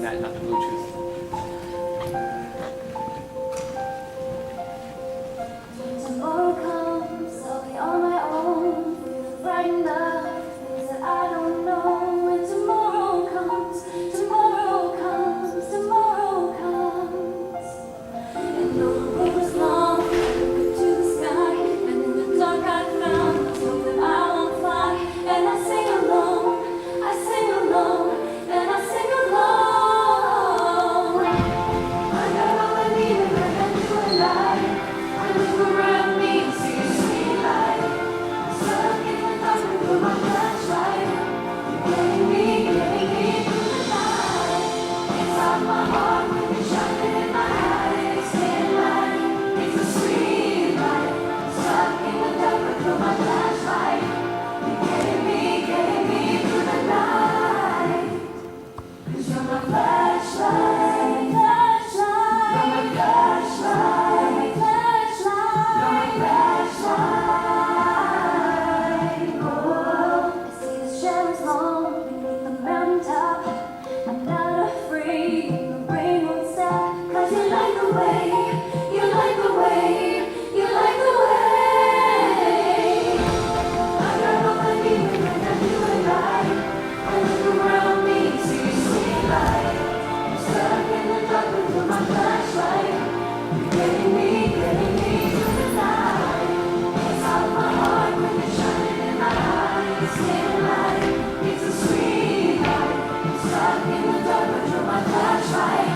guys have the Bluetooth. Tomorrow comes, I'll be on my own, feeling frightened of things that I don't know. When tomorrow comes, tomorrow comes, tomorrow comes. And though the road is long, I look to the sky, and in the dark I found something I won't fly. And I sing along, I sing along, and I sing along. I got all I need and I got you alive. I look around me and see a sweet light. Stuck in the dark with my flashlight. Getting me through the night. Inside my heart when you're shining in my eyes. Can't lie, it's a sweet light. Stuck in the dark with my flashlight. Getting me through the night. 'Cause you're my flashlight, flashlight. You're my flashlight, flashlight. You're my flashlight. Oh, I see the shadows long beneath the mountaintop. I'm not afraid, the rain won't stop. 'Cause you like the way, you like the way, you like the way. I got all I need and I got you alive. I look around me and see a sweet light. I'm stuck in the dark with my flashlight. You're getting me through the night. Inside my heart when you're shining in my eyes. Can't lie, it's a sweet light. I'm stuck in the dark with my flashlight.